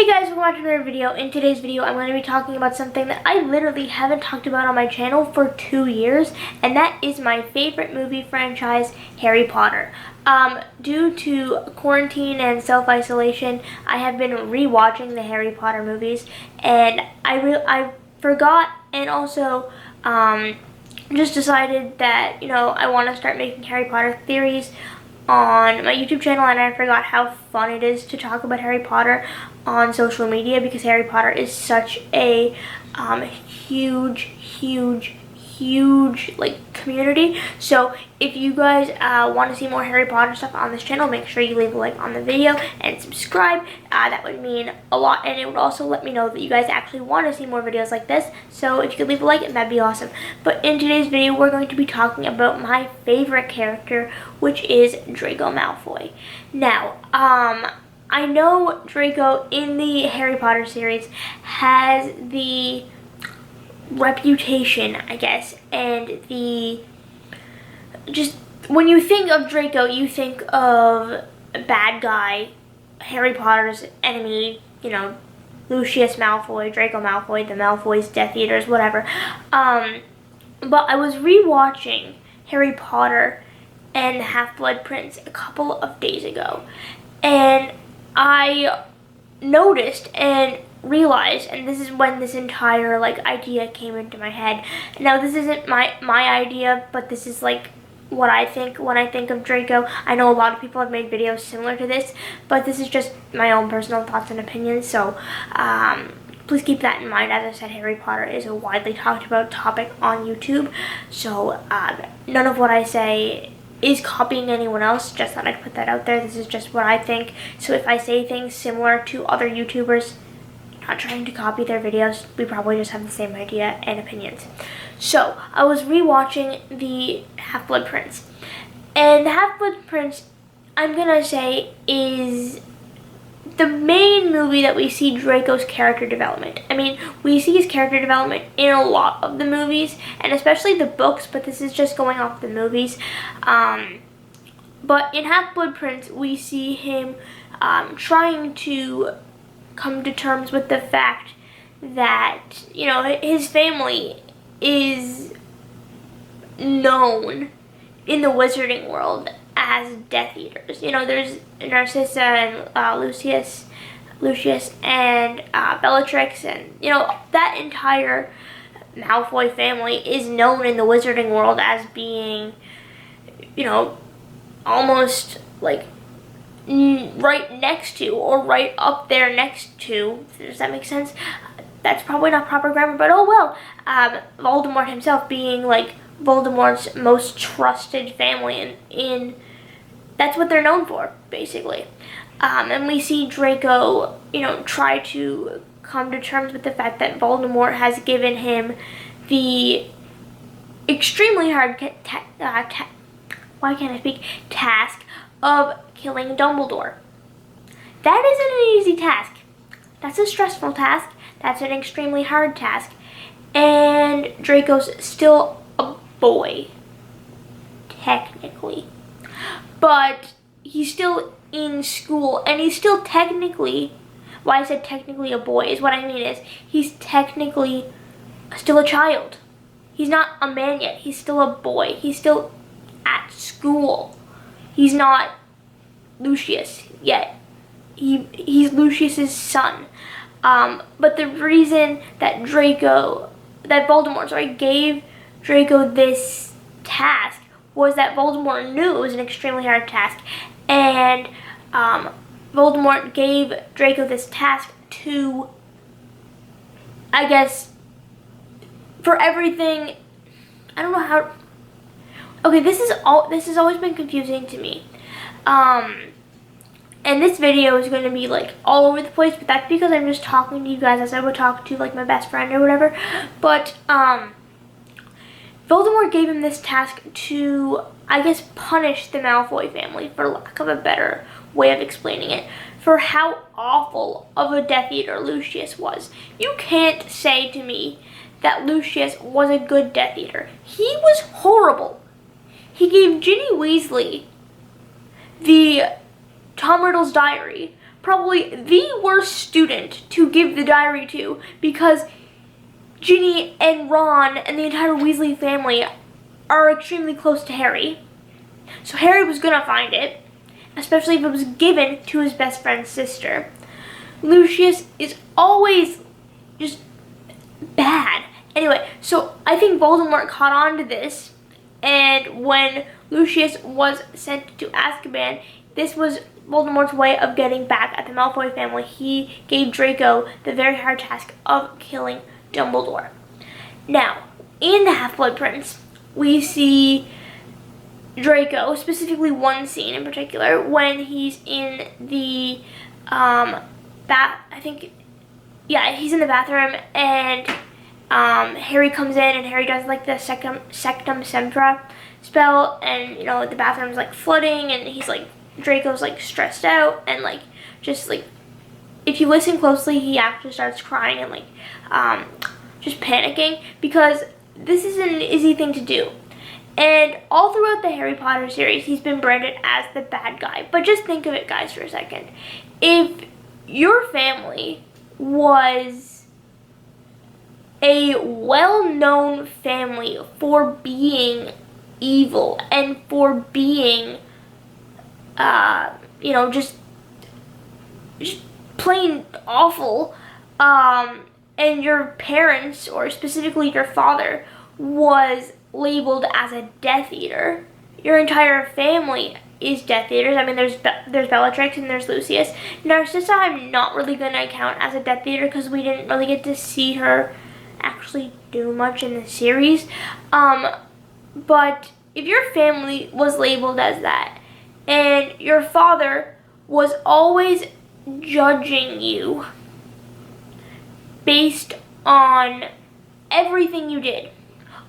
Guys, welcome back to another video. In today's video, I'm going to be talking about something that I literally haven't talked about on my channel for 2 years, and that is my favorite movie franchise, Harry Potter. Due to quarantine and self-isolation, I have been rewatching the Harry Potter movies, and I forgot, and also just decided that, I want to start making Harry Potter theories on my YouTube channel, and I forgot how fun it is to talk about Harry Potter on social media, because Harry Potter is such a huge community. So if you guys want to see more Harry Potter stuff on this channel, make sure you leave a like on the video and subscribe. That would mean a lot, and it would also let me know that you guys actually want to see more videos like this. So if you could leave a like, that'd be awesome. But in today's video, we're going to be talking about my favorite character, which is Draco Malfoy. Now, I know Draco in the Harry Potter series has the reputation, I guess, and just when you think of Draco, you think of a bad guy, Harry Potter's enemy, Lucius Malfoy, Draco Malfoy, the Malfoys, Death Eaters, whatever. But I was rewatching Harry Potter and the Half-Blood Prince a couple of days ago, and I noticed and realized, and this is when this entire idea came into my head. Now, this isn't my idea, but this is what I think when I think of Draco. I know a lot of people have made videos similar to this, but this is just my own personal thoughts and opinions, so please keep that in mind. As I said, Harry Potter is a widely talked about topic on YouTube, so none of what I say is copying anyone else. Just thought I'd put that out there. This is just what I think, so if I say things similar to other YouTubers, not trying to copy their videos, we probably just have the same idea and opinions. So I was rewatching the Half-Blood Prince, and the Half-Blood Prince, I'm gonna say, is the main movie that we see Draco's character development. I mean, we see his character development in a lot of the movies, and especially the books, but this is just going off the movies. But in Half-Blood Prince, we see him trying to come to terms with the fact that, his family is known in the wizarding world as Death Eaters. There's Narcissa and Lucius and Bellatrix, and that entire Malfoy family is known in the wizarding world as being, almost right next to, or right up there next to, does that make sense? That's probably not proper grammar, but oh well. Voldemort himself being Voldemort's most trusted family, and that's what they're known for, basically. And we see Draco, try to come to terms with the fact that Voldemort has given him the extremely hard task of killing Dumbledore. That isn't an easy task. That's a stressful task. That's an extremely hard task. And Draco's still a boy, technically. But he's still in school, and he's still technically, why I said technically a boy is what I mean is, he's technically still a child. He's not a man yet. He's still a boy. He's still at school. He's not Lucius yet. He's Lucius's son. But the reason that Voldemort gave Draco this task was that Voldemort knew it was an extremely hard task, and Voldemort gave Draco this task to, I guess, for everything. I don't know how. Okay, this has always been confusing to me. And this video is going to be all over the place, but that's because I'm just talking to you guys as I would talk to my best friend or whatever. But Voldemort gave him this task to, I guess, punish the Malfoy family, for lack of a better way of explaining it, for how awful of a Death Eater Lucius was. You can't say to me that Lucius was a good Death Eater. He was horrible. He gave Ginny Weasley the Tom Riddle's diary, probably the worst student to give the diary to, because Ginny and Ron and the entire Weasley family are extremely close to Harry. So Harry was gonna find it, especially if it was given to his best friend's sister. Lucius is always just bad. Anyway, so I think Voldemort caught on to this, and when Lucius was sent to Azkaban, this was Voldemort's way of getting back at the Malfoy family. He gave Draco the very hard task of killing Dumbledore. Now, in the Half-Blood Prince, we see Draco, specifically one scene in particular, when he's in the he's in the bathroom, and Harry comes in, and Harry does like the Sectum Sempra spell, and the bathroom's like flooding, and he's like, Draco's like stressed out, and like just like, if you listen closely, he actually starts crying and like just panicking, because this is an easy thing to do. And all throughout the Harry Potter series, he's been branded as the bad guy. But just think of it, guys, for a second. If your family was a well-known family for being evil and for being, just plain awful, and your parents, or specifically your father, was labeled as a Death Eater, your entire family is Death Eaters. I mean, there's Bellatrix and there's Lucius. Narcissa, I'm not really going to count as a Death Eater because we didn't really get to see her actually do much in the series. But if your family was labeled as that, and your father was always judging you based on everything you did.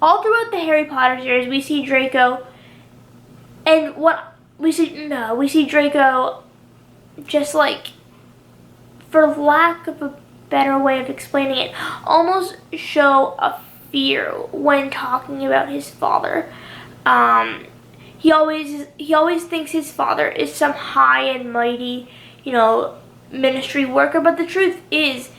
All throughout the Harry Potter series, we see Draco, and we see Draco just like, for lack of a better way of explaining it, almost show a fear when talking about his father. He always thinks his father is some high and mighty, ministry worker, but the truth is,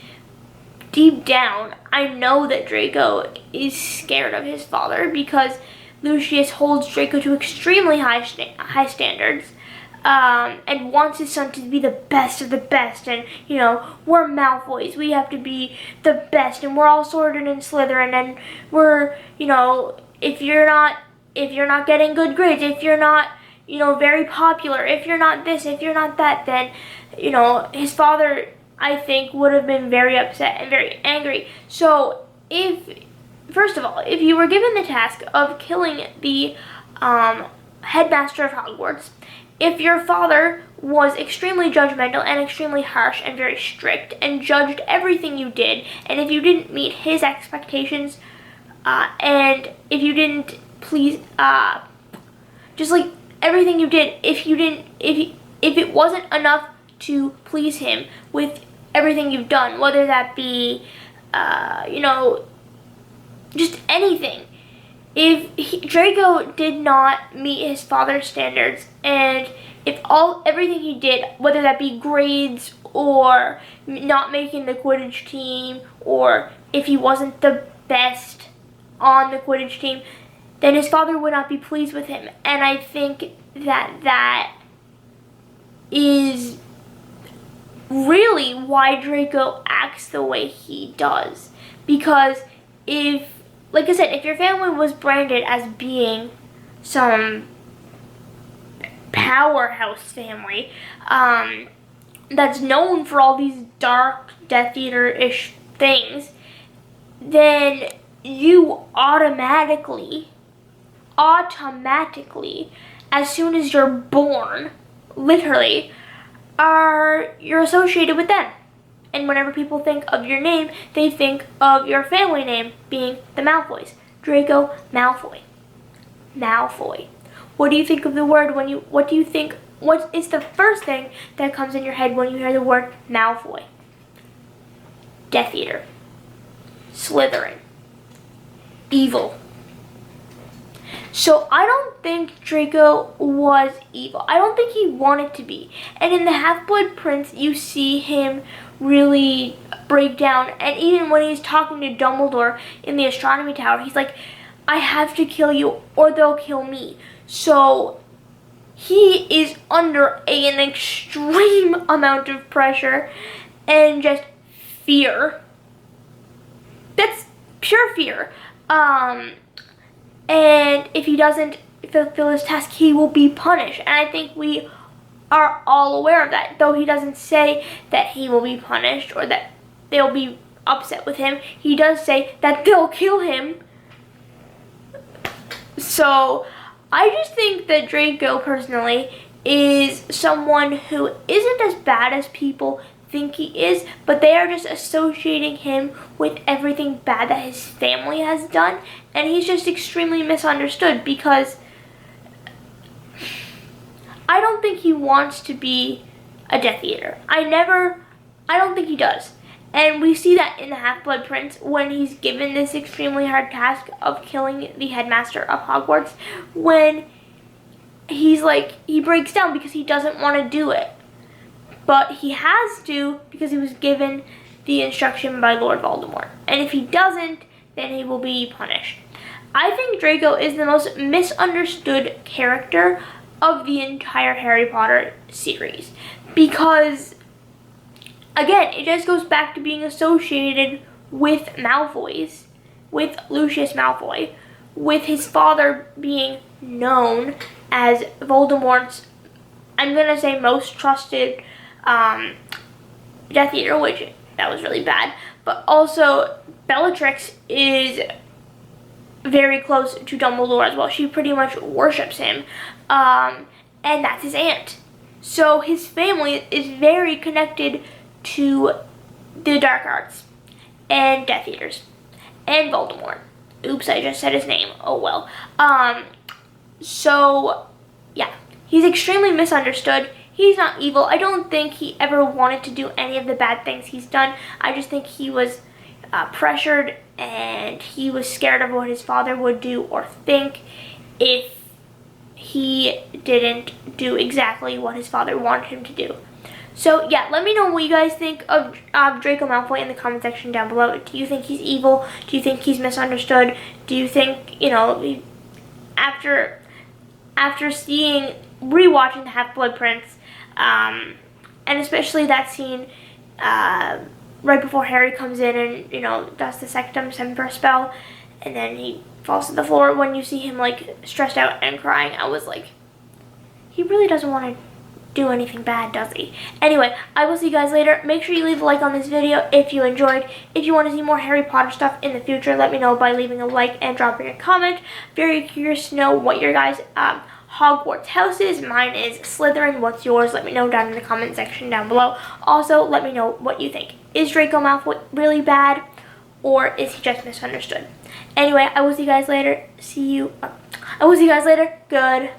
deep down, I know that Draco is scared of his father, because Lucius holds Draco to extremely high standards, and wants his son to be the best of the best. And we're Malfoys, we have to be the best, and we're all sorted in Slytherin, and we're if you're not getting good grades, if you're not very popular, if you're not this, if you're not that, then his father, I think, would have been very upset and very angry. So first of all, if you were given the task of killing the headmaster of Hogwarts, if your father was extremely judgmental and extremely harsh and very strict and judged everything you did, and if you didn't meet his expectations, and if you didn't please, just like everything you did, if it wasn't enough to please him with everything you've done, whether that be, just anything. If Draco did not meet his father's standards, and if everything he did, whether that be grades or not making the Quidditch team, or if he wasn't the best on the Quidditch team, then his father would not be pleased with him. And I think that is really why Draco acts the way he does. Because like I said, if your family was branded as being some powerhouse family, that's known for all these dark Death Eater-ish things, then you automatically, as soon as you're born, literally, you're associated with them. And whenever people think of your name, they think of your family name being the Malfoys. Draco Malfoy. Malfoy. What do you think of the word what is the first thing that comes in your head when you hear the word Malfoy? Death Eater. Slytherin. Evil. So I don't think Draco was evil. I don't think he wanted to be. And in the Half-Blood Prince, you see him really break down. And even when he's talking to Dumbledore in the astronomy tower, he's like, I have to kill you or they'll kill me. So he is under an extreme amount of pressure and just fear. That's pure fear. And if he doesn't fulfill his task, he will be punished. And I think we are all aware of that. Though he doesn't say that he will be punished or that they'll be upset with him, he does say that they'll kill him. So I just think that Draco, personally, is someone who isn't as bad as people think he is, but they are just associating him with everything bad that his family has done, and he's just extremely misunderstood because I don't think he wants to be a Death Eater. I don't think he does. And we see that in the Half-Blood Prince when he's given this extremely hard task of killing the headmaster of Hogwarts, when he's like, he breaks down because he doesn't want to do it. But he has to because he was given the instruction by Lord Voldemort. And if he doesn't, then he will be punished. I think Draco is the most misunderstood character of the entire Harry Potter series. Because, again, it just goes back to being associated with Malfoys, with Lucius Malfoy, with his father being known as Voldemort's, I'm going to say, most trusted Death Eater, which that was really bad. But also, Bellatrix is very close to Dumbledore as well. She pretty much worships him. And that's his aunt. So his family is very connected to the dark arts and Death Eaters and Voldemort. Oops, I just said his name. Oh well. So yeah, he's extremely misunderstood. He's not evil. I don't think he ever wanted to do any of the bad things he's done. I just think he was pressured and he was scared of what his father would do or think if he didn't do exactly what his father wanted him to do. So yeah, let me know what you guys think of Draco Malfoy in the comment section down below. Do you think he's evil? Do you think he's misunderstood? Do you think, you know, after rewatching the Half-Blood Prince, and especially that scene right before Harry comes in and, you know, does the Sectum Sempra spell, and then he falls to the floor, when you see him, like, stressed out and crying, I was like, he really doesn't want to do anything bad, does he? Anyway, I will see you guys later. Make sure you leave a like on this video if you enjoyed. If you want to see more Harry Potter stuff in the future, let me know by leaving a like and dropping a comment. Very curious to know what your guys' Hogwarts house is. Mine is Slytherin. What's yours? Let me know down in the comment section down below. Also, let me know what you think. Is Draco Malfoy really bad, or is he just misunderstood? Anyway, I will see you guys later. I will see you guys later. Good.